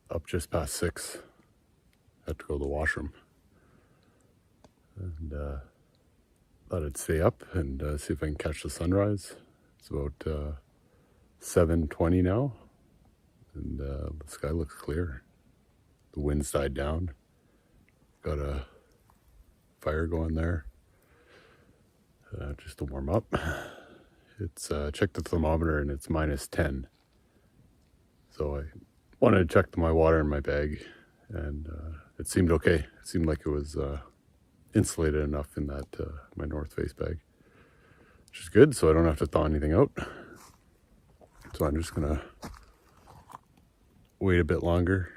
up just past 6. Had to go to the washroom. And thought I'd stay up and see if I can catch the sunrise. It's about 7:20 now, and the sky looks clear. The wind's died down. Got a fire going there just to warm up. It's checked the thermometer and it's -10. So I wanted to check my water in my bag, and it seemed okay. It seemed like it was insulated enough in that my North Face bag, which is good, so I don't have to thaw anything out. So I'm just gonna wait a bit longer,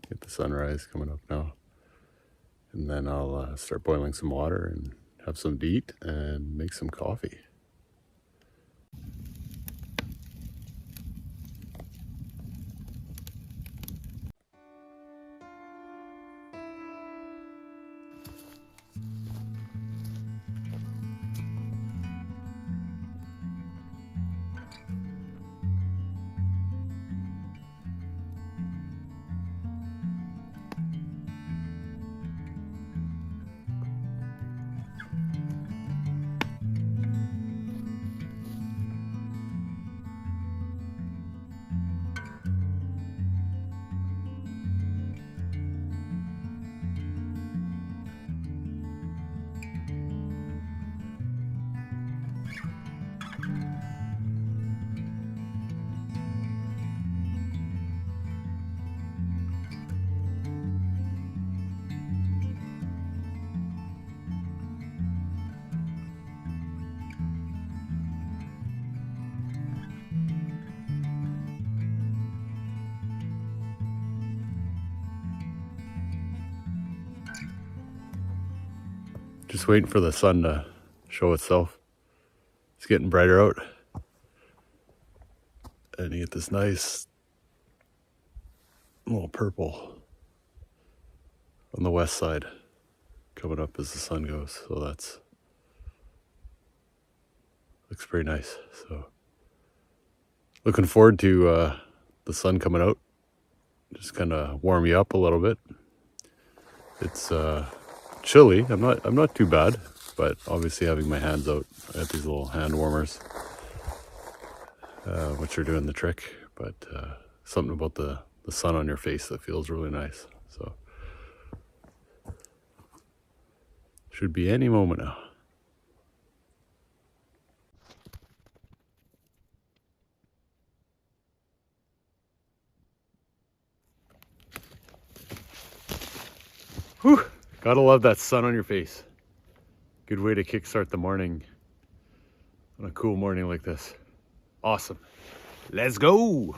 get the sunrise coming up now, and then I'll start boiling some water and have some to eat and make some coffee. Just waiting for the sun to show itself. It's getting brighter out. And you get this nice little purple on the west side coming up as the sun goes. So that's looks pretty nice. So looking forward to the sun coming out. Just kind of warm you up a little bit. It's chilly. I'm not too bad, but obviously having my hands out, I got these little hand warmers, which are doing the trick. But something about the sun on your face that feels really nice. So should be any moment now. Whew. Gotta love that sun on your face. Good way to kickstart the morning on a cool morning like this. Awesome. Let's go.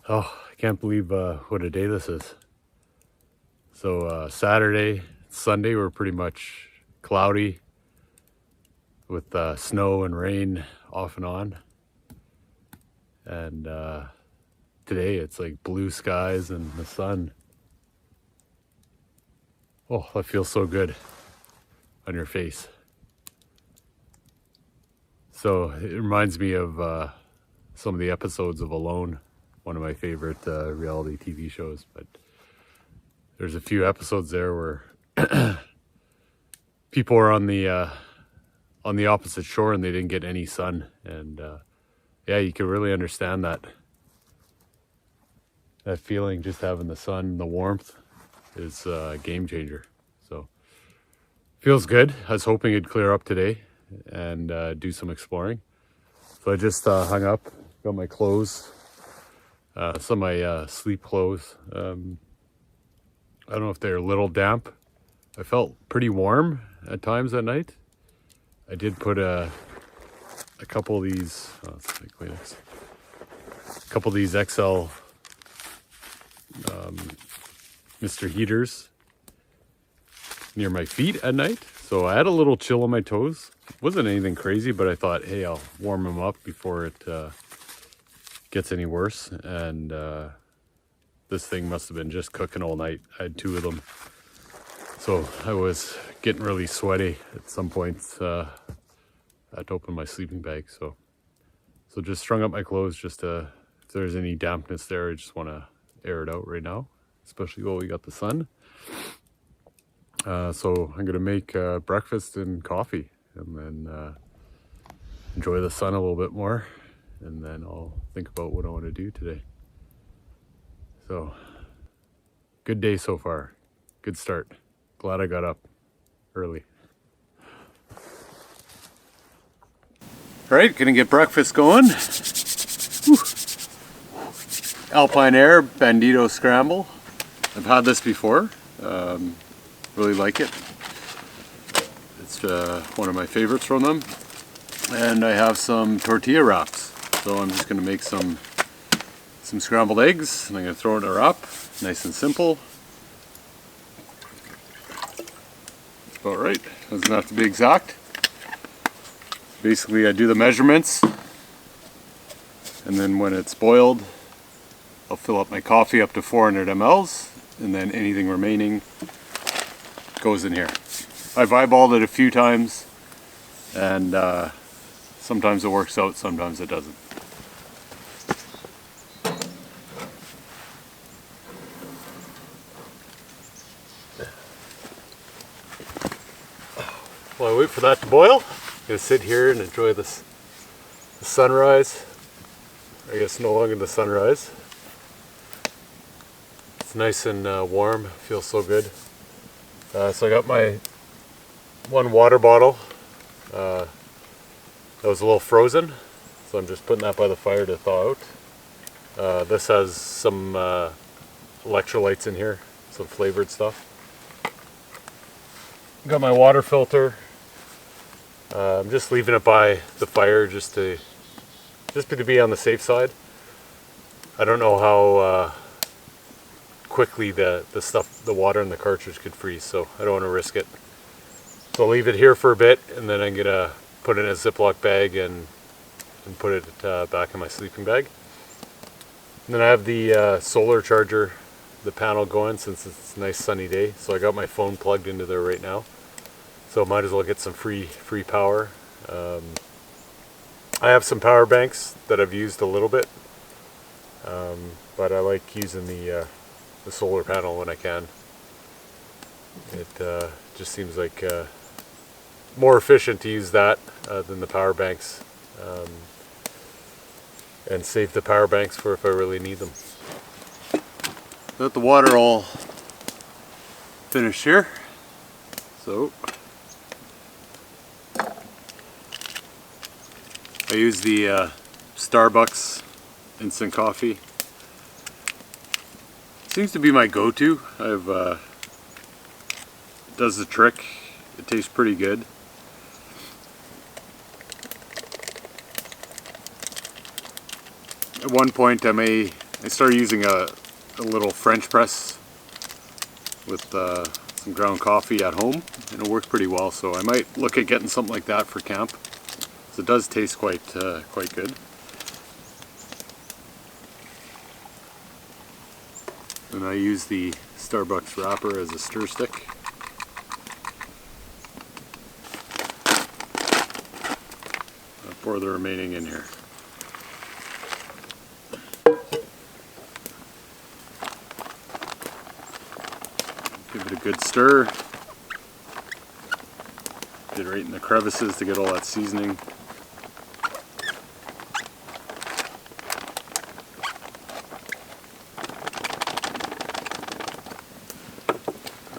Oh, I can't believe what a day this is. So Saturday, Sunday were pretty much cloudy with snow and rain off and on. And today it's like blue skies and the sun. Oh, that feels so good on your face. So it reminds me of some of the episodes of Alone, one of my favorite reality TV shows. But there's a few episodes there where people are on the opposite shore and they didn't get any sun. And yeah, you can really understand that feeling. Just having the sun, the warmth is a game changer. So feels good. I was hoping it'd clear up today and do some exploring. So I just hung up, got my clothes, some of my sleep clothes. I don't know if they're a little damp. I felt pretty warm at times at night. I did put a couple of these, a couple of these XL Mr. Heaters near my feet at night. So I had a little chill on my toes. Wasn't anything crazy, but I thought, hey, I'll warm them up before it gets any worse. And this thing must have been just cooking all night. I had 2 of them. So I was getting really sweaty at some points. I had to open my sleeping bag. So just strung up my clothes just to, if there's any dampness there, I just want to air it out right now, especially while we got the sun. So I'm going to make breakfast and coffee and then enjoy the sun a little bit more. And then I'll think about what I want to do today. So, good day so far. Good start. Glad I got up early. All right, gonna get breakfast going. Whew. Alpine Air Bandito Scramble. I've had this before. Really like it. It's one of my favorites from them. And I have some tortilla wraps. So I'm just gonna make some scrambled eggs and I'm gonna throw it in a wrap. Nice and simple. That's about right. Doesn't have to be exact. Basically I do the measurements and then when it's boiled I'll fill up my coffee up to 400 mLs and then anything remaining goes in here. I've eyeballed it a few times and sometimes it works out, sometimes it doesn't. While I wait for that to boil, I'm going to sit here and enjoy the sunrise. I guess no longer the sunrise. It's nice and warm, feels so good. So I got my 1 water bottle. That was a little frozen, so I'm just putting that by the fire to thaw out. This has some electrolytes in here, some flavored stuff. Got my water filter. I'm just leaving it by the fire just to be on the safe side. I don't know how quickly the water in the cartridge could freeze, so I don't want to risk it. So I'll leave it here for a bit, and then I'm gonna put it in a Ziploc bag and put it back in my sleeping bag. And then I have the solar charger, the panel going since it's a nice sunny day. So I got my phone plugged into there right now. So might as well get some free power. I have some power banks that I've used a little bit, but I like using the solar panel when I can. It just seems like more efficient to use that than the power banks, and save the power banks for if I really need them. Got the water all finished here, so I use the Starbucks instant coffee. Seems to be my go-to. It does the trick. It tastes pretty good. At one point I started using a little French press with some ground coffee at home, and it works pretty well, so I might look at getting something like that for camp. So it does taste quite good. And I use the Starbucks wrapper as a stir stick. I'll pour the remaining in here. Give it a good stir. Get it right in the crevices to get all that seasoning.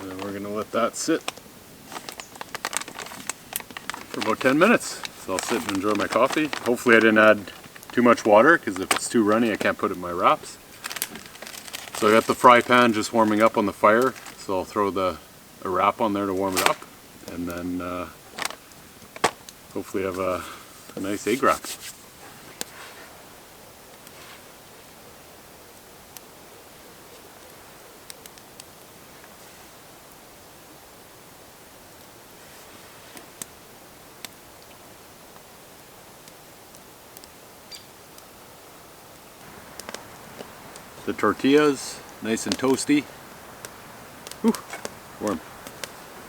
And then we're going to let that sit for about 10 minutes. So I'll sit and enjoy my coffee. Hopefully I didn't add too much water, because if it's too runny I can't put it in my wraps. So I got the fry pan just warming up on the fire. So I'll throw a wrap on there to warm it up, and then hopefully have a nice egg wrap. the tortillas, nice and toasty. Whew, warm.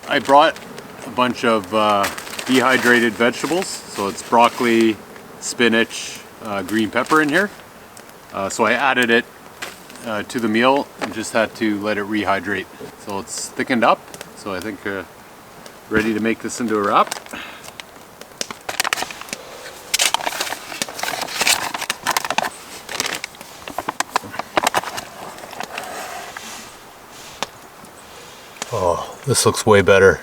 I brought a bunch of dehydrated vegetables. So it's broccoli, spinach, green pepper in here. So I added it to the meal and just had to let it rehydrate. So it's thickened up. So I think ready to make this into a wrap. Oh, this looks way better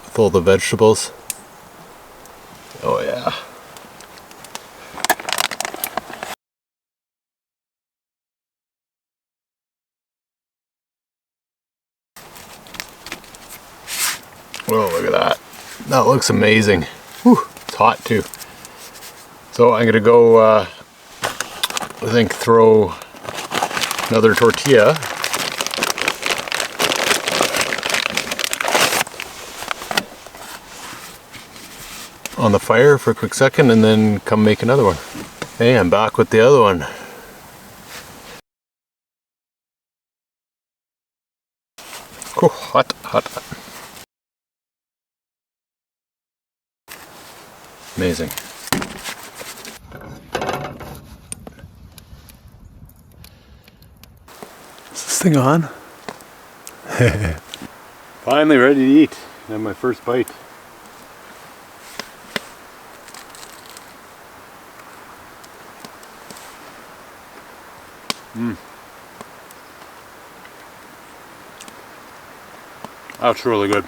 with all the vegetables. Oh yeah. Whoa, look at that. That looks amazing. Whew, it's hot too. So I'm gonna go, I think, throw another tortilla on the fire for a quick second and then come make another one. Hey, I'm back with the other one. Cool, hot, hot, hot. Amazing. Is this thing on? Finally ready to eat. I have my first bite. That's really good.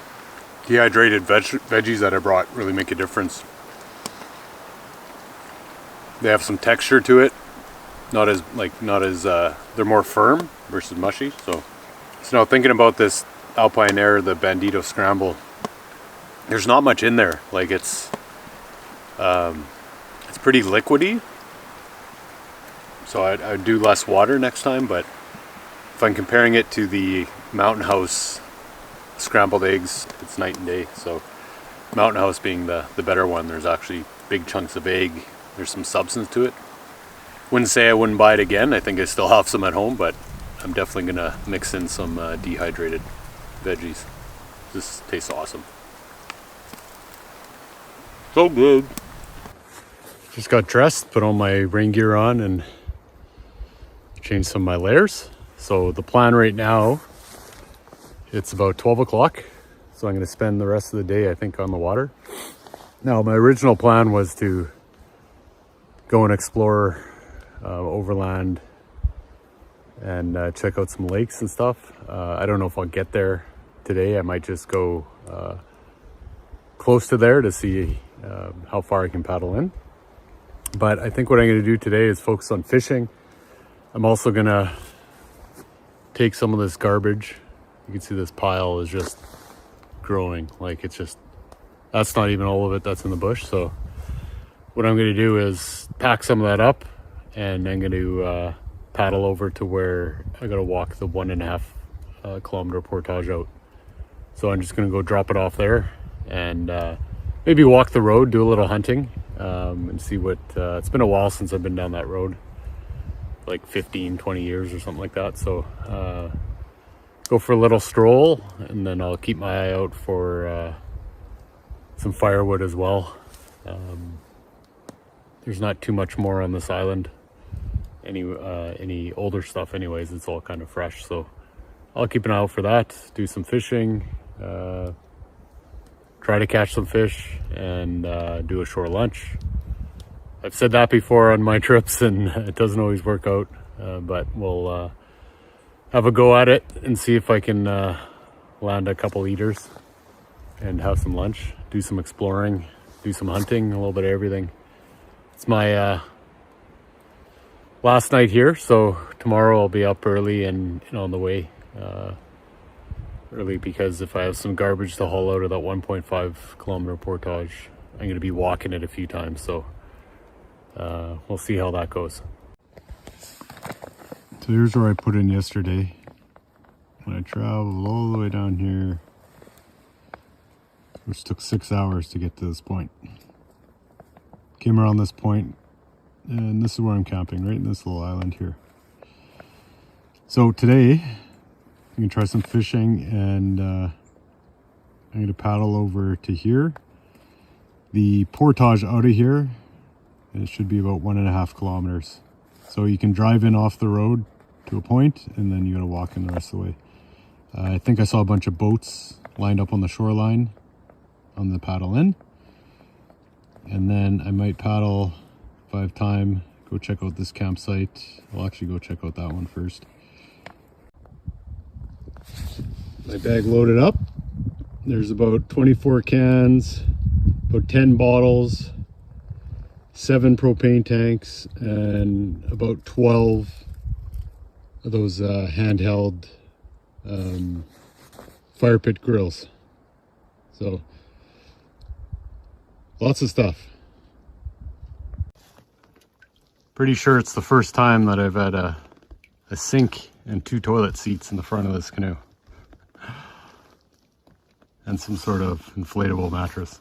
Dehydrated veggies that I brought really make a difference. They have some texture to it. Not as they're more firm versus mushy. So now thinking about this Alpine Air, the Bandito Scramble, there's not much in there. Like it's pretty liquidy. So I'd do less water next time, but if I'm comparing it to the Mountain House scrambled eggs, it's night and day. So Mountain House being the better one, there's actually big chunks of egg. There's some substance to it. Wouldn't say I wouldn't buy it again. I think I still have some at home, but I'm definitely gonna mix in some dehydrated veggies. This tastes awesome. So good. Just got dressed, put all my rain gear on and changed some of my layers. So the plan right now, it's about 12 o'clock. So I'm gonna spend the rest of the day, I think, on the water. Now, my original plan was to go and explore overland and check out some lakes and stuff. I don't know if I'll get there today. I might just go close to there to see how far I can paddle in. But I think what I'm going to do today is focus on fishing. I'm also going to take some of this garbage. You can see this pile is just growing. Like it's just, that's not even all of it that's in the bush. So what I'm going to do is pack some of that up, and I'm going to paddle over to where I got to walk the 1.5 kilometer portage out. So I'm just going to go drop it off there and maybe walk the road, do a little hunting, and see what, it's been a while since I've been down that road, like 15, 20 years or something like that. So go for a little stroll, and then I'll keep my eye out for some firewood as well. There's not too much more on this island. Any older stuff anyways, it's all kind of fresh. So I'll keep an eye out for that, do some fishing, try to catch some fish, and do a short lunch. I've said that before on my trips and it doesn't always work out, but we'll have a go at it and see if I can land a couple eaters and have some lunch, do some exploring, do some hunting, a little bit of everything. It's my last night here, so tomorrow I'll be up early and on the way early, because if I have some garbage to haul out of that 1.5 kilometer portage, I'm going to be walking it a few times. So we'll see how that goes. So here's where I put in yesterday. When I traveled all the way down here, which took 6 hours to get to this point. Came around this point, and this is where I'm camping, right in this little island here. So today I'm gonna try some fishing, and I'm gonna paddle over to here. The portage out of here, and it should be about 1.5 kilometers. So you can drive in off the road to a point, and then you gotta walk in the rest of the way. I think I saw a bunch of boats lined up on the shoreline on the paddle in. And then I might paddle if I have time, go check out this campsite. I'll actually go check out that one first. My bag loaded up. There's about 24 cans, about 10 bottles, 7 propane tanks, and about 12 of those handheld fire pit grills. So lots of stuff. Pretty sure it's the first time that I've had a sink and 2 toilet seats in the front of this canoe. And some sort of inflatable mattress.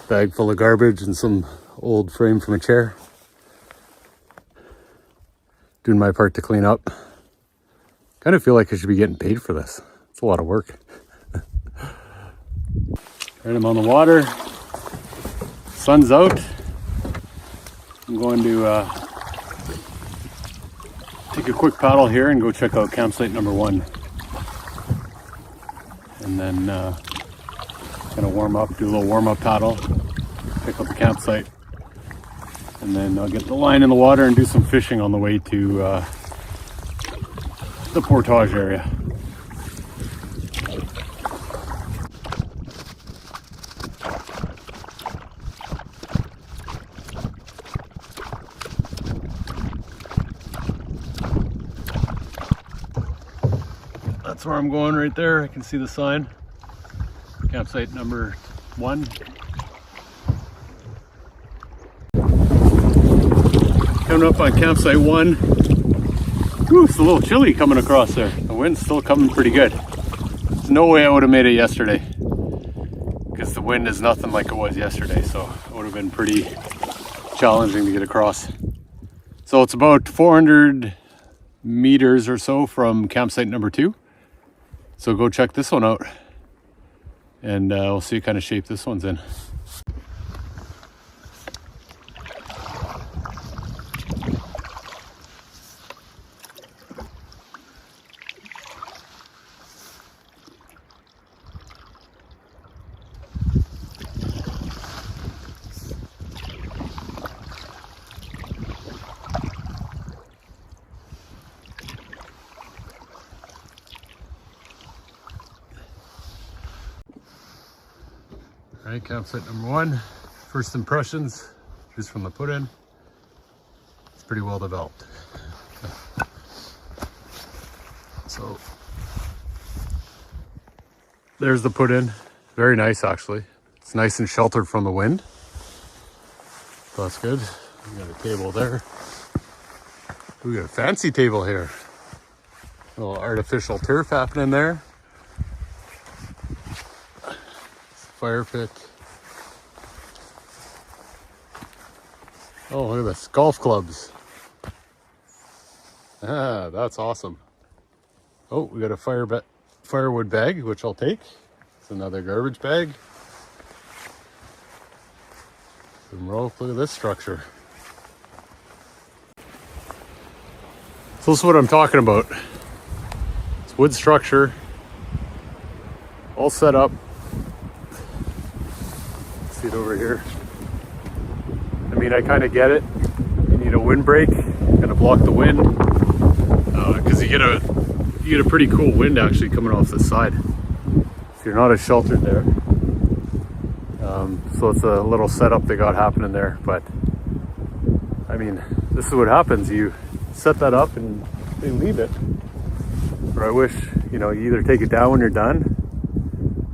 Bag full of garbage and some old frame from a chair. Doing my part to clean up. Kind of feel like I should be getting paid for this. It's a lot of work. Right, I'm on the water. Sun's out. I'm going to take a quick paddle here and go check out campsite number 1. And then gonna warm up, do a little warm-up paddle, check out the campsite. And then I'll get the line in the water and do some fishing on the way to the portage area. That's where I'm going right there. I can see the sign. Campsite number 1. Coming up on campsite 1. Ooh, it's a little chilly coming across there. The wind's still coming pretty good. There's no way I would have made it yesterday, because the wind is nothing like it was yesterday, so it would have been pretty challenging to get across. So it's about 400 meters or so from campsite number 2. So go check this one out, and we'll see what kind of shape this one's in. All right, campsite number 1. First impressions, just from the put-in. It's pretty well developed. So there's the put-in. Very nice, actually. It's nice and sheltered from the wind. So that's good. We got a table there. We got a fancy table here. A little artificial turf happening there. Fire pit. Oh, look at this. Golf clubs. Ah, that's awesome. Oh, we got a firewood bag, which I'll take. It's another garbage bag. Some rope. Look at this structure. So this is what I'm talking about. It's wood structure. All set up. See it over here. I mean, I kind of get it. You need a windbreak, gonna block the wind, because you get a pretty cool wind actually coming off the side. So you're not as sheltered there. So it's a little setup they got happening there. But I mean, this is what happens. You set that up and they leave it. Or I wish, you either take it down when you're done,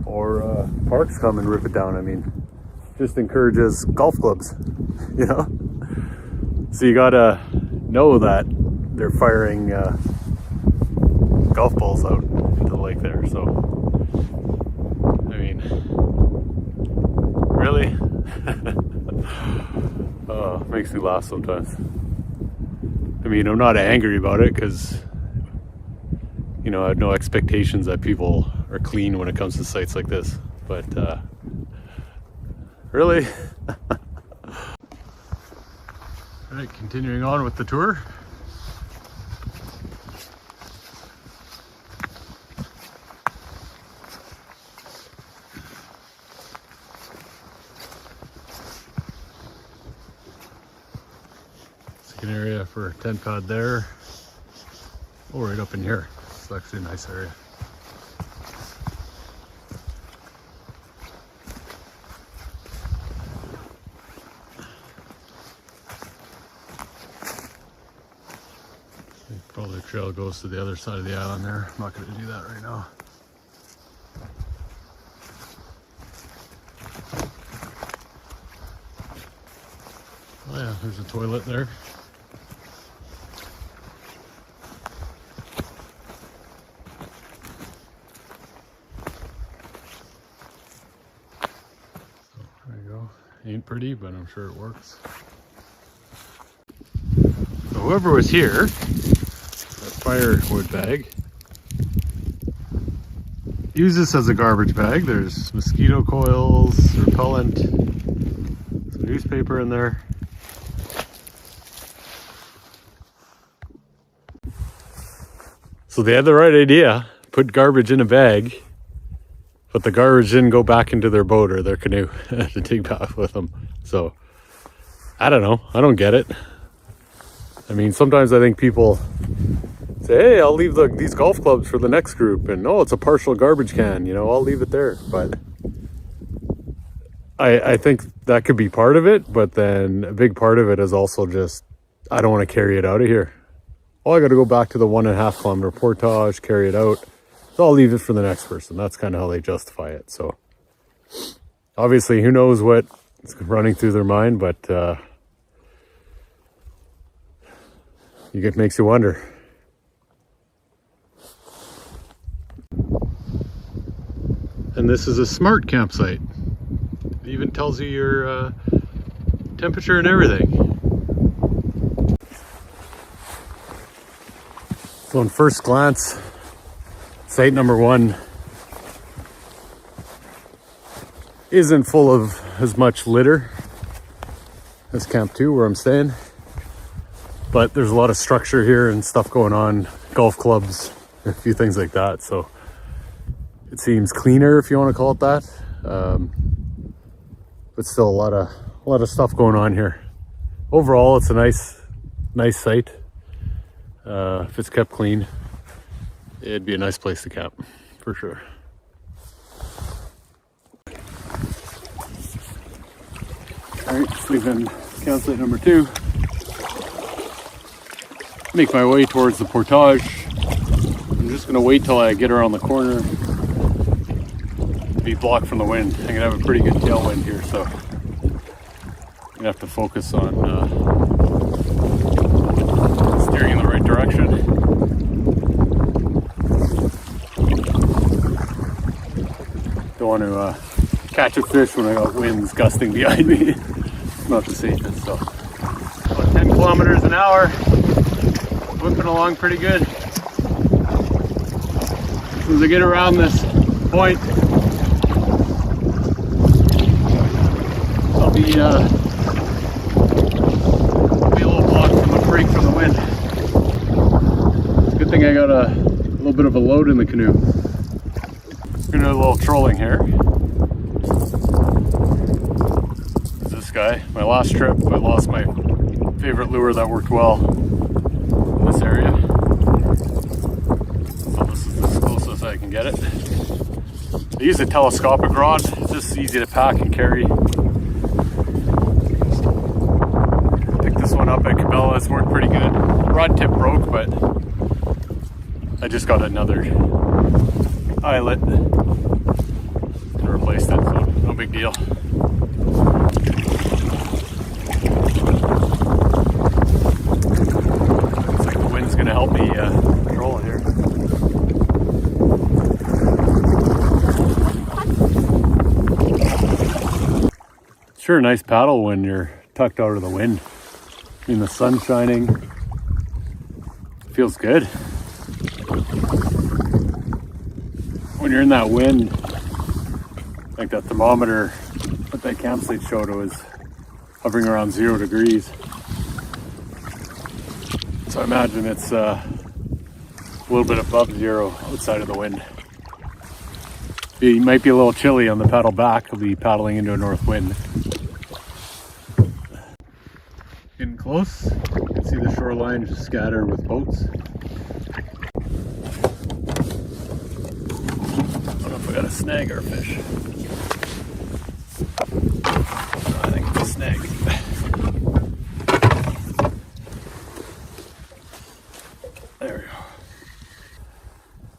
or parks come and rip it down. I mean, just encourages golf clubs, So you gotta know that they're firing golf balls out into the lake there. So, I mean, really? Makes me laugh sometimes. I mean, I'm not angry about it because, you know, I have no expectations that people are clean when it comes to sites like this. But really? Alright, continuing on with the tour. Second area for a tent pad there. Oh, right up in here. It's actually a nice area. Probably the trail goes to the other side of the island there. I'm not going to do that right now. Oh yeah, there's a toilet there. So there you go. Ain't pretty, but I'm sure it works. So whoever was here, firewood bag, use this as a garbage bag. There's mosquito coils, repellent, some newspaper in there. So they had the right idea, put garbage in a bag, but the garbage didn't go back into their boat or their canoe to take back with them. So I don't know, I don't get it. I mean, sometimes I think people say, hey, I'll leave these golf clubs for the next group, and oh, it's a partial garbage can, you know, I'll leave it there. But I think that could be part of it, but then a big part of it is also just, I don't want to carry it out of here. Oh, I got to go back to the 1.5 kilometer portage, carry it out. So I'll leave it for the next person. That's kind of how they justify it. So obviously, who knows what's running through their mind, but it makes you wonder. And this is a smart campsite. It even tells you your temperature and everything. So on first glance, site number 1 isn't full of as much litter as Camp 2 where I'm staying. But there's a lot of structure here and stuff going on, golf clubs, a few things like that. So it seems cleaner, if you want to call it that, but still a lot of stuff going on here. Overall, it's a nice site. If it's kept clean, it'd be a nice place to camp for sure. All right, sleeping campsite number 2. Make my way towards the portage. I'm just gonna wait till I get around the corner. Be blocked from the wind. I'm gonna have a pretty good tailwind here, so I'm gonna have to focus on steering in the right direction. Don't want to catch a fish when I got winds gusting behind me. It's not the safest. So about 10 kilometers an hour, whipping along pretty good. As soon as I get around this point, I'll be a little blocked from the break from the wind. It's a good thing I got a little bit of a load in the canoe. We're gonna do a little trolling here. This guy, my last trip, I lost my favorite lure that worked well in this area. So this is as close as I can get it. I use a telescopic rod. It's just easy to pack and carry. Picked this one up at Cabela. It's worked pretty good. Rod tip broke, but I just got another eyelet and replaced it, so no big deal. Looks like the wind's gonna help me control it here. Sure, a nice paddle when you're tucked out of the wind. I mean, the sun's shining. It feels good. When you're in that wind, like that thermometer at that campsite showed, it was hovering around 0 degrees. So I imagine it's a little bit above zero outside of the wind. It might be a little chilly on the paddle back. I'll be paddling into a north wind. Getting close. You can see the shoreline just scattered with boats. I don't know if I got a snag or a fish. No, I think it's a snag. There we go.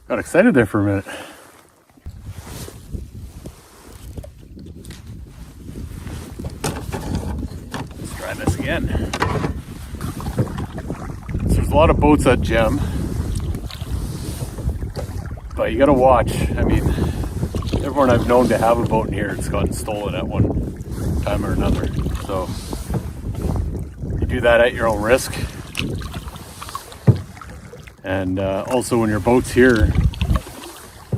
Got excited there for a minute. Let's try this again. So there's a lot of boats at Gem, but you gotta watch. I mean, everyone I've known to have a boat in here has gotten stolen at one time or another. So you do that at your own risk. And also when your boat's here,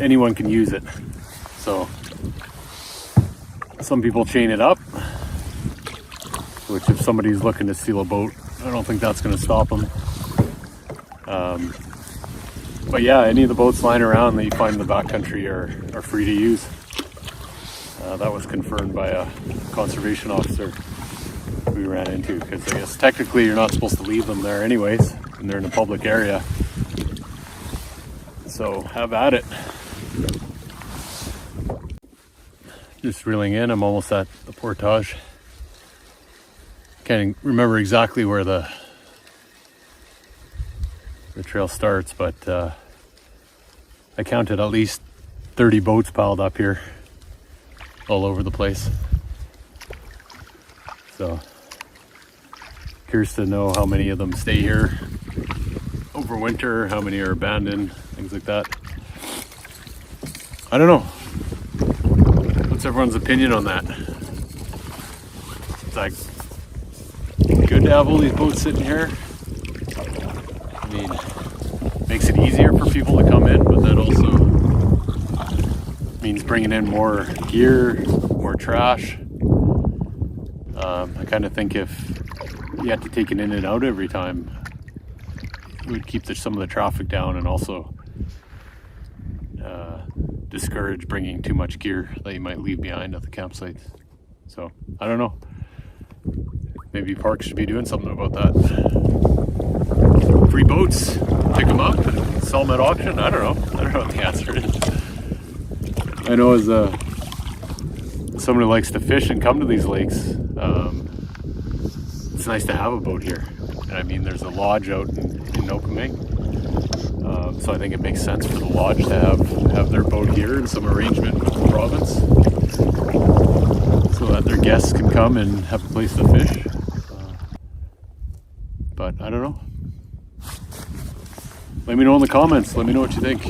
anyone can use it. So some people chain it up, which if somebody's looking to steal a boat, I don't think that's going to stop them. But yeah, any of the boats lying around that you find in the backcountry are free to use. That was confirmed by a conservation officer we ran into, because I guess technically you're not supposed to leave them there anyways, and they're in a public area. So have at it. Just reeling in, I'm almost at the portage. Can't remember exactly where the trail starts, but I counted at least 30 boats piled up here all over the place. So curious to know how many of them stay here over winter, how many are abandoned, things like that. I don't know. What's everyone's opinion on that? It's like good to have all these boats sitting here. I mean, makes it easier for people to come in, but that also means bringing in more gear, more trash. I kind of think if you had to take it in and out every time, it would keep some of the traffic down, and also discourage bringing too much gear that you might leave behind at the campsites. So I don't know. Maybe parks should be doing something about that. Free boats, pick them up and sell them at auction. I don't know what the answer is. I know as someone who likes to fish and come to these lakes, it's nice to have a boat here. And I mean, there's a lodge out in Nokaming, so I think it makes sense for the lodge to have their boat here and some arrangement with the province, so that their guests can come and have a place to fish. But I don't know. Let me know in the comments. Let me know what you think.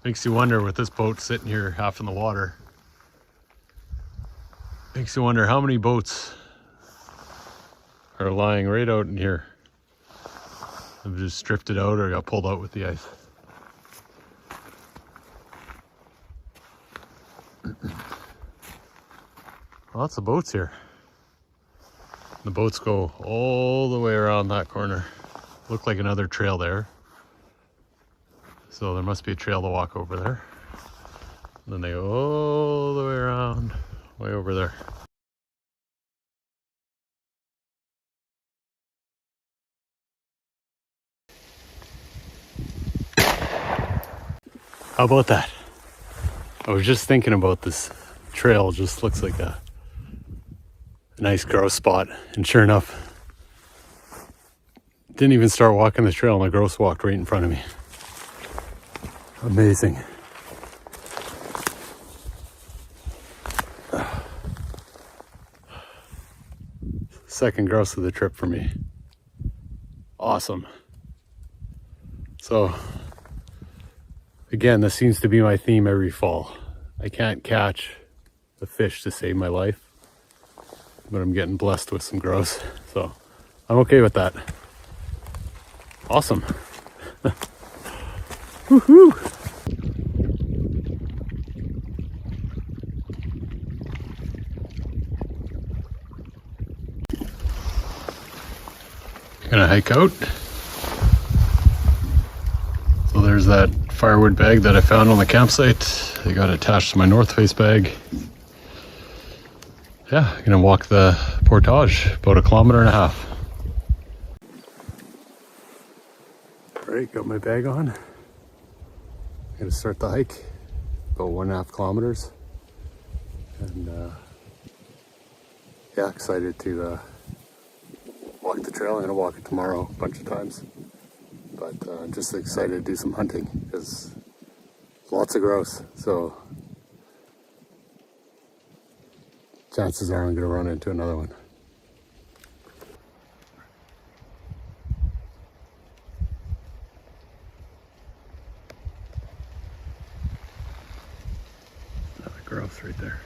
Makes you wonder, with this boat sitting here half in the water, makes you wonder how many boats are lying right out in here. Have just drifted out or got pulled out with the ice. Lots of boats here. The boats go all the way around that corner. Look like another trail there. So there must be a trail to walk over there. And then they go all the way around, way over there. How about that? I was just thinking about this trail. Just looks like a a nice grouse spot. And sure enough, didn't even start walking the trail and the grouse walked right in front of me. Amazing. Second grouse of the trip for me. Awesome. So again, this seems to be my theme every fall. I can't catch a fish to save my life, but I'm getting blessed with some grouse, so I'm okay with that. Awesome. Woohoo! Gonna hike out. So there's that firewood bag that I found on the campsite. I got attached to my North Face bag. Yeah, gonna walk the portage, about 1.5 kilometers. Alright, got my bag on. Gonna start the hike, about 1.5 kilometers. And yeah, excited to walk the trail. I'm gonna walk it tomorrow a bunch of times. But I'm just excited to do some hunting because lots of grouse. So chances are I'm gonna run into another one. Another grouse right there.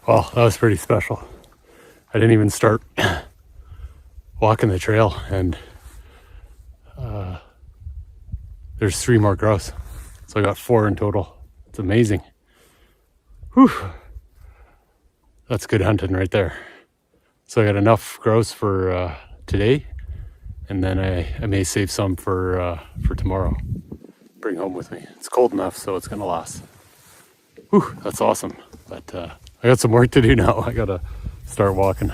Well, that was pretty special. I didn't even start walking the trail, and there's 3 more grouse. So I got 4 in total. It's amazing. Whew. That's good hunting right there. So I got enough grouse for today, and then I may save some for tomorrow. Bring home with me. It's cold enough, so it's gonna last. Whew, that's awesome. But I got some work to do now. I gotta start walking.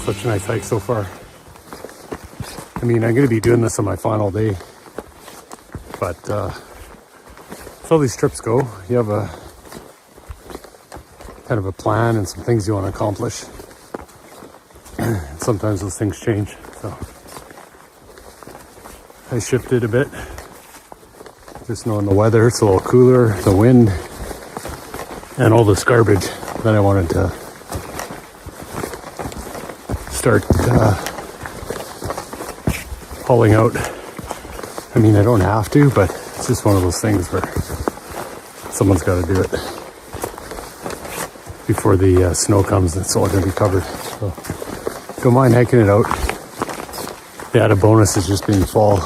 Such a nice hike so far. I mean, I'm going to be doing this on my final day, but that's how these trips go. You have a kind of a plan and some things you want to accomplish. And sometimes those things change. So I shifted a bit, just knowing the weather. It's a little cooler, the wind, and all this garbage that I wanted to start hauling out. I mean, I don't have to, but it's just one of those things where someone's got to do it before the snow comes. It's all going to be covered. So don't mind hiking it out. The added bonus is just being fall.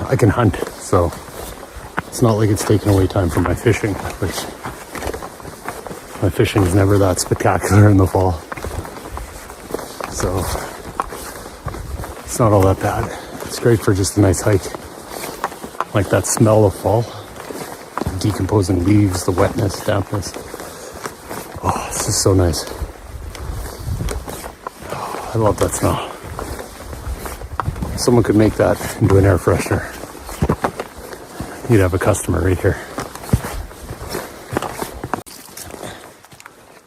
I can hunt, so it's not like it's taking away time from my fishing, which my fishing is never that spectacular in the fall. So it's not all that bad. It's great for just a nice hike. Like that smell of fall. decomposing leaves, the wetness, dampness. Oh, this is so nice. Oh, I love that smell. Someone could make that into an air freshener. You'd have a customer right here.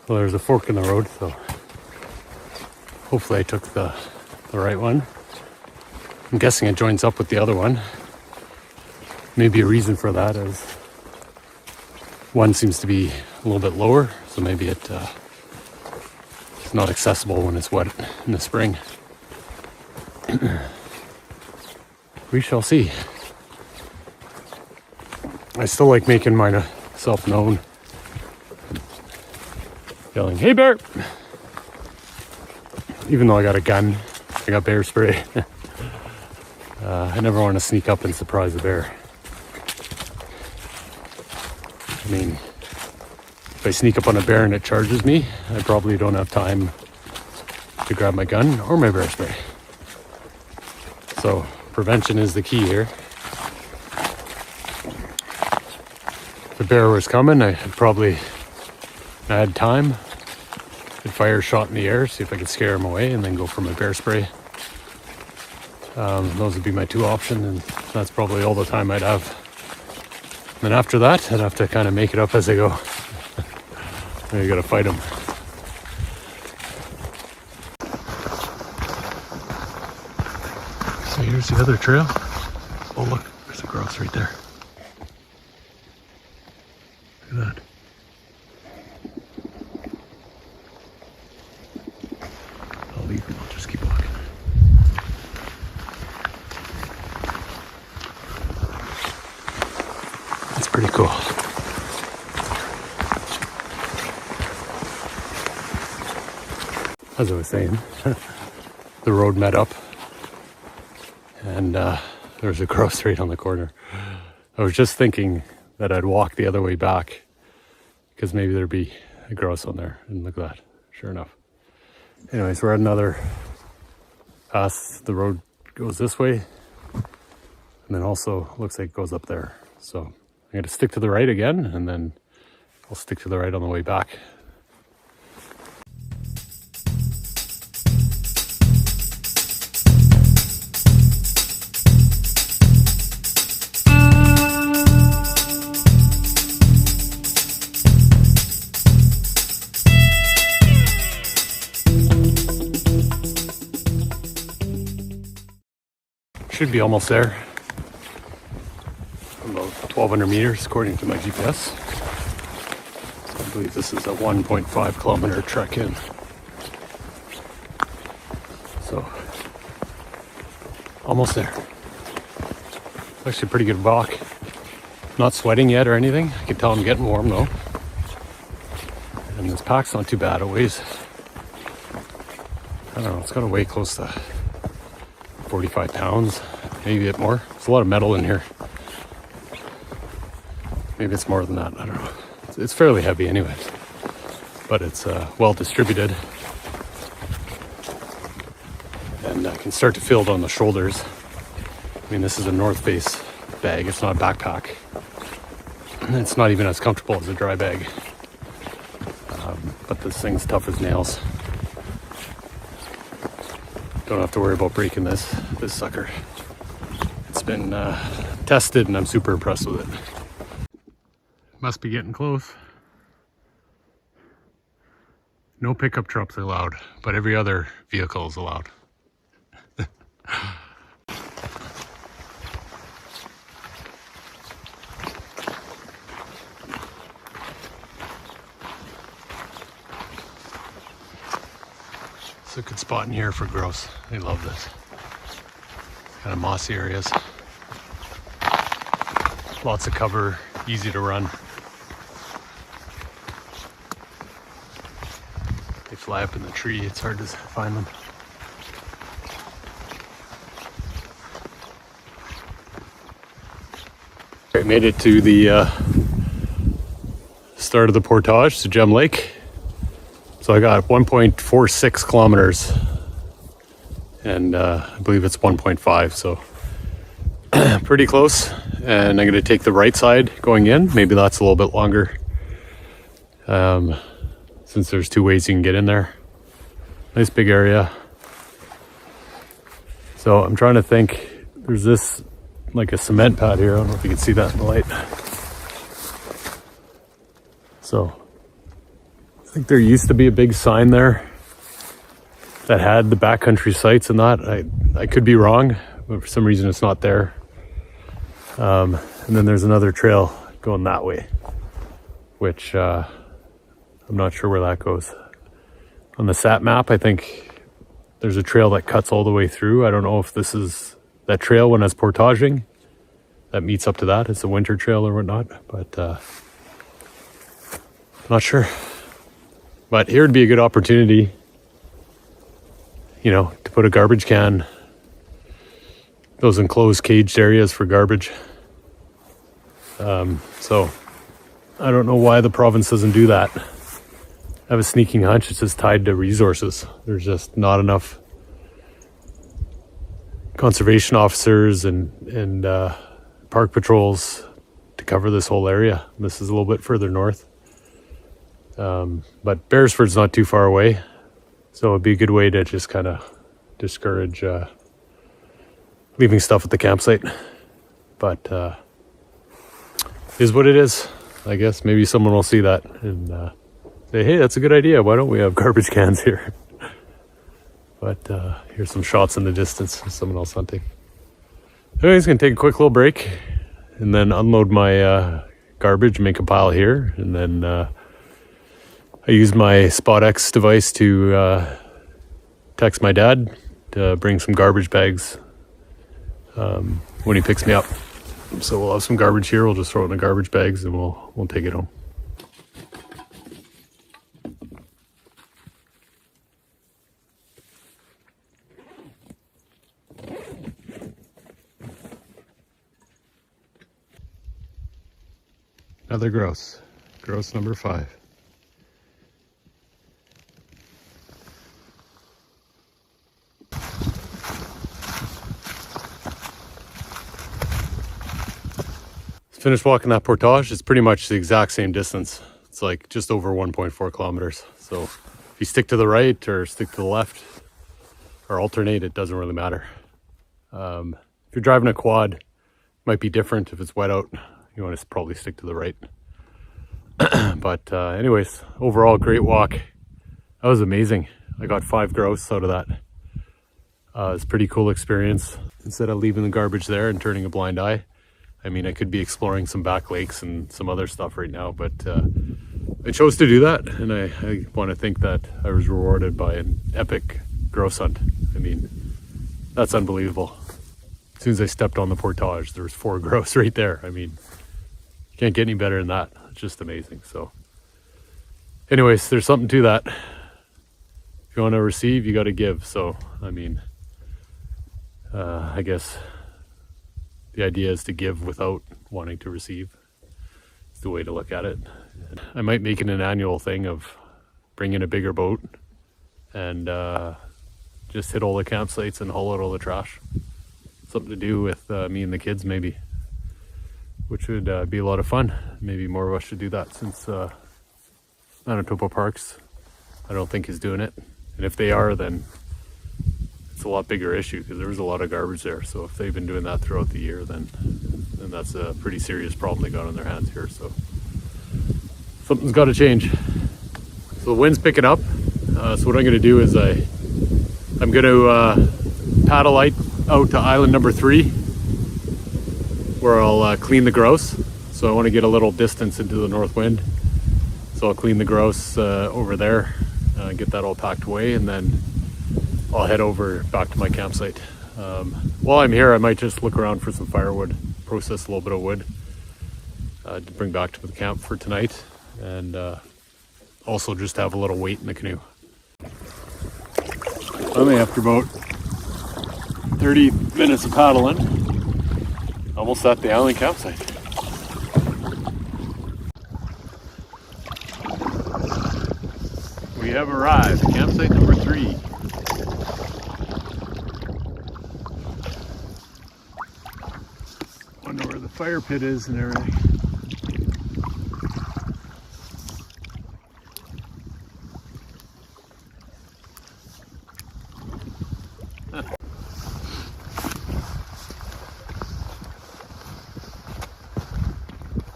Well, there's a fork in the road, so hopefully I took the right one. I'm guessing it joins up with the other one. Maybe a reason for that is one seems to be a little bit lower, so maybe it's not accessible when it's wet in the spring. We shall see. I still like making myself known. Yelling, "Hey bear!" Even though I got a gun, I got bear spray. I never want to sneak up and surprise a bear. I mean, if I sneak up on a bear and it charges me, I probably don't have time to grab my gun or my bear spray. So prevention is the key here. If a bear was coming, I had time, I'd fire a shot in the air, see if I could scare him away, and then go for my bear spray. Those would be my two options, and that's probably all the time I'd have. Then after that, I'd have to kind of make it up as I go. You gotta fight them. So here's the other trail. Oh look, there's a grouse right there. Look at that. I'll leave and I'll just keep walking. That's pretty cool. As I was saying, the road met up and there was a grouse right on the corner. I was just thinking that I'd walk the other way back because maybe there'd be a grouse on there, and look at that, sure enough. Anyways, we're at another pass. The road goes this way and then also looks like it goes up there. So I'm going to stick to the right again, and then I'll stick to the right on the way back. Should be almost there. About 1,200 meters according to my GPS. I believe this is a 1.5 kilometer trek in. So, almost there. Actually a pretty good walk. Not sweating yet or anything. I can tell I'm getting warm though. And this pack's not too bad. It weighs, I don't know, it's got to weigh close to 45 pounds, maybe a bit more. There's a lot of metal in here. Maybe it's more than that, I don't know. It's fairly heavy anyway, but it's well distributed. And I can start to feel it on the shoulders. I mean, this is a North Face bag, it's not a backpack. And it's not even as comfortable as a dry bag. But this thing's tough as nails. Don't have to worry about breaking this sucker. It's been tested and I'm super impressed with it. Must be getting close. No pickup trucks allowed, but every other vehicle is allowed. It's a good spot in here for grouse. They love this. Kind of mossy areas. Lots of cover, easy to run. They fly up in the tree, it's hard to find them. I made it to the start of the portage to Gem Lake. So I got 1.46 kilometers and I believe it's 1.5, so pretty close. and I'm going to take the right side going in. Maybe that's a little bit longer, since there's two ways you can get in there. Nice big area. So I'm trying to think, there's this like a cement pad here. I don't know if you can see that in the light. So I think there used to be a big sign there that had the backcountry sites and that. I could be wrong, but for some reason it's not there. And then there's another trail going that way, which I'm not sure where that goes. On the sat map, I think there's a trail that cuts all the way through. I don't know if this is that trail when it's portaging that meets up to that. It's a winter trail or whatnot, but not sure. But here would be a good opportunity, you know, to put a garbage can, those enclosed caged areas for garbage. So I don't know why the province doesn't do that. I have a sneaking hunch it's just tied to resources. There's just not enough conservation officers and park patrols to cover this whole area. This is a little bit further north. But Beresford's not too far away, so it'd be a good way to just kind of discourage leaving stuff at the campsite. But is what it is. I guess maybe someone will see that and say, hey, that's a good idea. Why don't we have garbage cans here? But here's some shots in the distance of someone else hunting. Anyways, gonna take a quick little break and then unload my garbage, make a pile here, and then I used my Spot X device to text my dad to bring some garbage bags when he picks me up. So we'll have some garbage here. We'll just throw it in the garbage bags and we'll take it home. Another grouse. Grouse number 5. Finished walking that portage. It's pretty much the exact same distance. It's like just over 1.4 kilometers. So if you stick to the right or stick to the left or alternate, it doesn't really matter. If you're driving a quad, it might be different. If it's wet out, you want to probably stick to the right. But anyways, overall great walk. That was amazing. I got 5 grouse out of that. It's a pretty cool experience. Instead of leaving the garbage there and turning a blind eye, I mean, I could be exploring some back lakes and some other stuff right now, but I chose to do that, and I want to think that I was rewarded by an epic grouse hunt. I mean, that's unbelievable. As soon as I stepped on the portage, there was 4 grouse right there. I mean, you can't get any better than that. It's just amazing. So anyways, there's something to that. If you want to receive, you got to give. So, I mean, I guess the idea is to give without wanting to receive. It's the way to look at it. I might make it an annual thing of bringing a bigger boat and just hit all the campsites and haul out all the trash. Something to do with me and the kids maybe, which would be a lot of fun. Maybe more of us should do that, since Manitoba Parks, I don't think, is doing it. And if they are, then it's a lot bigger issue, because there was a lot of garbage there. So if they've been doing that throughout the year, then that's a pretty serious problem they got on their hands here. So something's got to change. So the wind's picking up. So what I'm going to do is I'm going to paddle out to island number 3, where I'll clean the grouse. So I want to get a little distance into the north wind. So I'll clean the grouse over there, get that all packed away, and then I'll head over back to my campsite. While I'm here, I might just look around for some firewood, process a little bit of wood to bring back to the camp for tonight, and also just have a little weight in the canoe. Finally, after about 30 minutes of paddling, almost at the island campsite. We have arrived, campsite number 3. Wonder where the fire pit is and everything.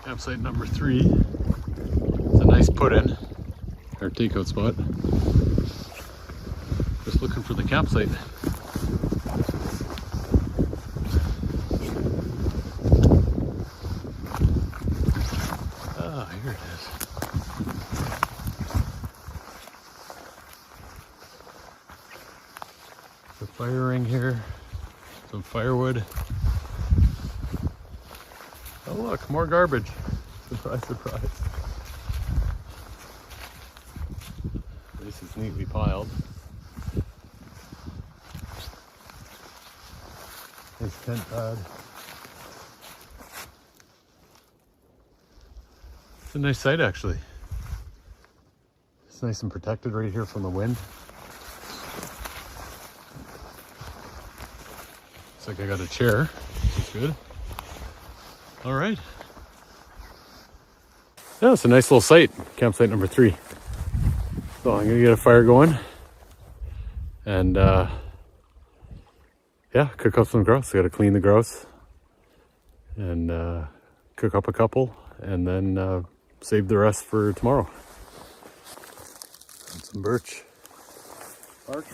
Campsite number 3. It's a nice put-in, our takeout spot. Just looking for the campsite. Ah, here it is. The fire ring here, some firewood. Oh look, more garbage. Surprise, surprise. This is neatly piled. Nice tent pad. It's a nice site actually. It's nice and protected right here from the wind. Looks like I got a chair, which is good. All right. Yeah, it's a nice little site, campsite number 3. So I'm gonna get a fire going and yeah, cook up some grouse. I gotta clean the grouse and cook up a couple and then save the rest for tomorrow. And some birch bark.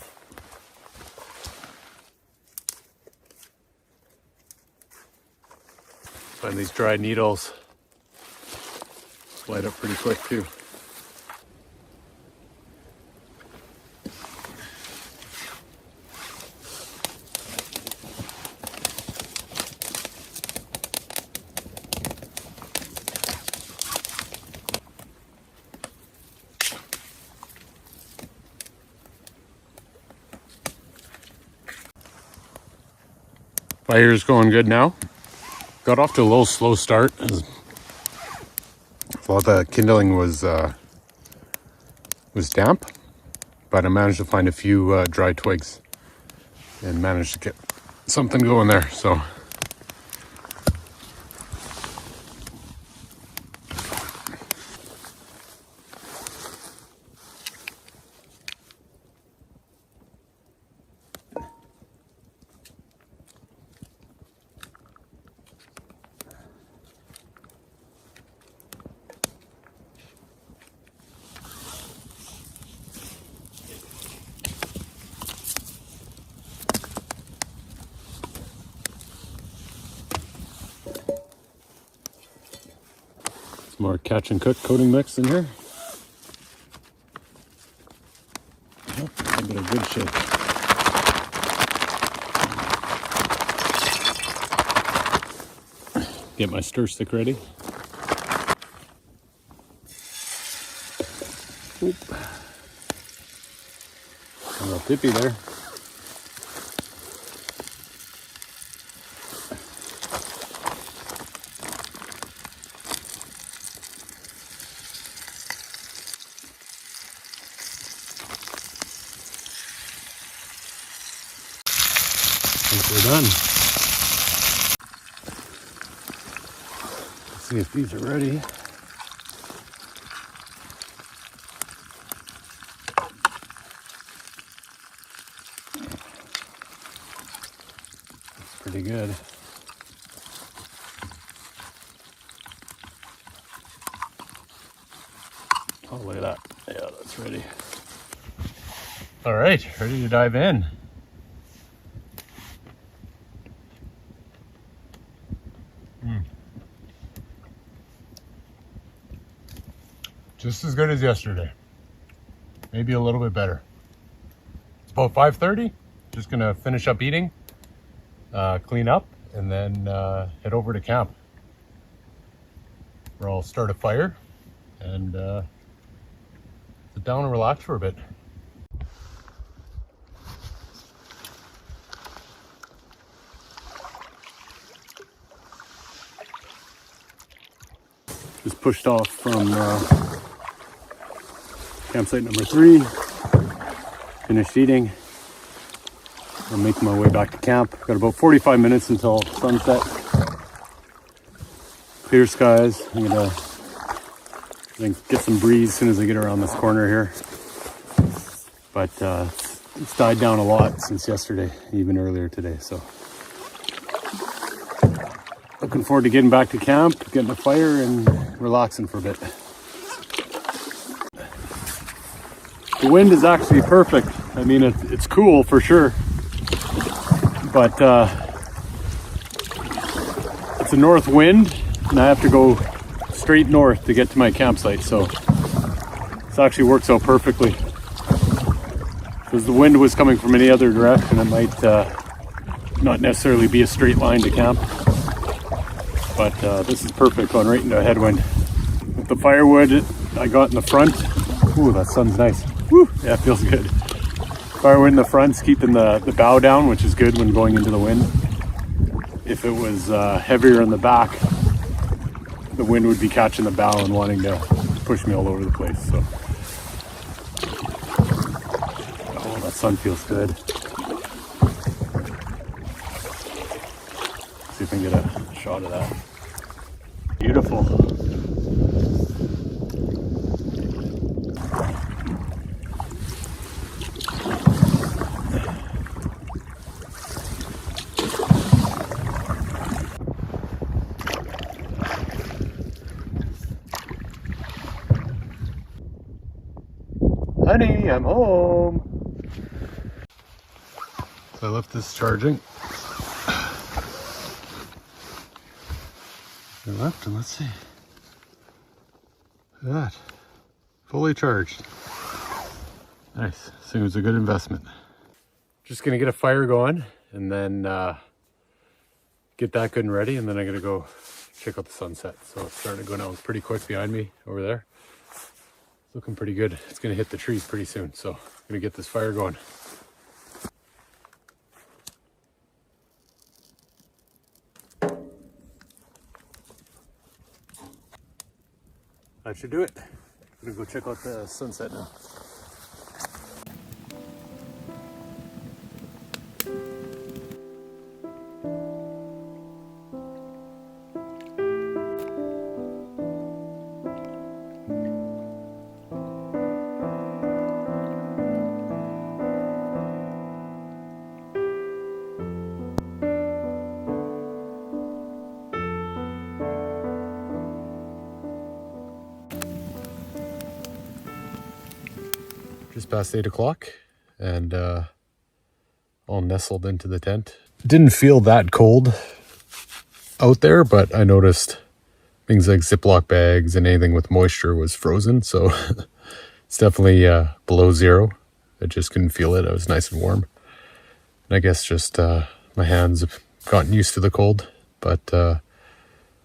Find these dried needles. Light up pretty quick too. Fire's going good now. Got off to a little slow start. Well, the kindling was damp, but I managed to find a few dry twigs and managed to get something going there. So more catch and cook coating mix in here. Yep, a bit of good shit. Get my stir stick ready. Oop. A little dippy there. We're done. Let's see if these are ready. That's pretty good. Oh, look at that. Yeah, that's ready. All right, ready to dive in. Just as good as yesterday. Maybe a little bit better. It's about 5:30. Just gonna finish up eating, clean up, and then head over to camp, where I'll start a fire and sit down and relax for a bit. Just pushed off from campsite number 3, finished eating. I'm making my way back to camp. Got about 45 minutes until sunset. clear skies. I'm gonna get some breeze as soon as I get around this corner here. But it's died down a lot since yesterday, even earlier today. So looking forward to getting back to camp, getting a fire and relaxing for a bit. The wind is actually perfect. I mean, it's cool for sure, but it's a north wind and I have to go straight north to get to my campsite. So this actually works out perfectly. Because the wind was coming from any other direction, it might not necessarily be a straight line to camp. But this is perfect, going right into a headwind. With the firewood I got in the front, ooh, that sun's nice. Woo, yeah, it feels good. Firewood in the front's keeping the bow down, which is good when going into the wind. If it was heavier in the back, the wind would be catching the bow and wanting to push me all over the place. So, oh, that sun feels good. See if I can get a shot of that. Beautiful. Honey, I'm home. So I left this charging. I left and let's see. Look at that. Fully charged. Nice. So it was a good investment. Just gonna get a fire going and then get that good and ready, and then I'm gonna go check out the sunset. So it's starting to go down pretty quick behind me over there. Looking pretty good. It's gonna hit the trees pretty soon, so I'm gonna get this fire going. That should do it. I'm gonna go check out the sunset now. Just past 8 o'clock and all nestled into the tent. Didn't feel that cold out there, but I noticed things like Ziploc bags and anything with moisture was frozen. So it's definitely below zero. I just couldn't feel it. I was nice and warm. And I guess just my hands have gotten used to the cold. But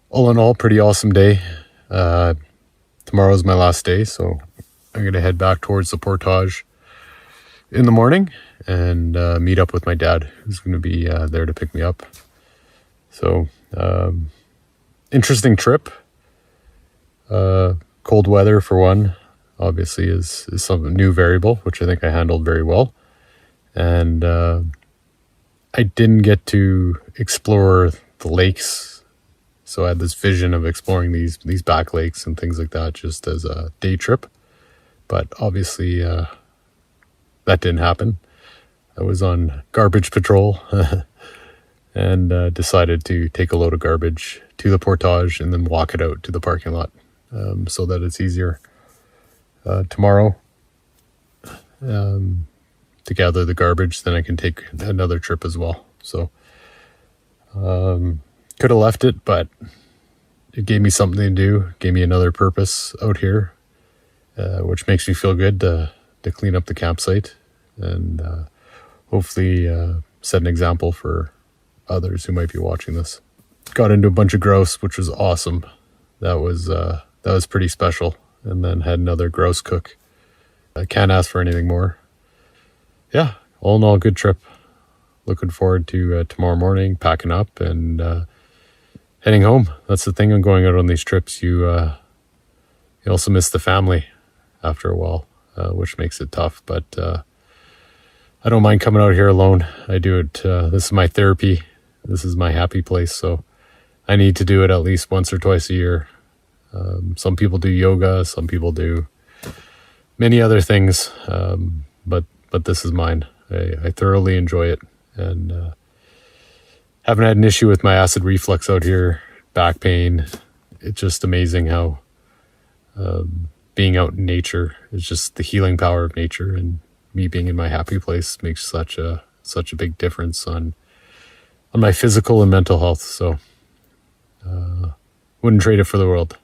all in all, pretty awesome day. Tomorrow's my last day, so I'm going to head back towards the portage in the morning and meet up with my dad, who's going to be there to pick me up. So, interesting trip. Cold weather, for one, obviously is some new variable, which I think I handled very well. And I didn't get to explore the lakes. So I had this vision of exploring these back lakes and things like that just as a day trip. But obviously, that didn't happen. I was on garbage patrol and decided to take a load of garbage to the portage and then walk it out to the parking lot so that it's easier tomorrow to gather the garbage. Then I can take another trip as well. So could have left it, but it gave me something to do, gave me another purpose out here. Which makes me feel good to clean up the campsite and hopefully set an example for others who might be watching this. Got into a bunch of grouse, which was awesome. That was pretty special. And then had another grouse cook. I can't ask for anything more. Yeah, all in all, good trip. Looking forward to tomorrow morning, packing up and heading home. That's the thing on going out on these trips. You also miss the family after a while, which makes it tough, but I don't mind coming out here alone. I do it. This is my therapy. This is my happy place. So I need to do it at least once or twice a year. Some people do yoga, some people do many other things, but this is mine. I thoroughly enjoy it, and haven't had an issue with my acid reflux out here, back pain. It's just amazing how being out in nature is just the healing power of nature, and me being in my happy place makes such a big difference on my physical and mental health. So wouldn't trade it for the world.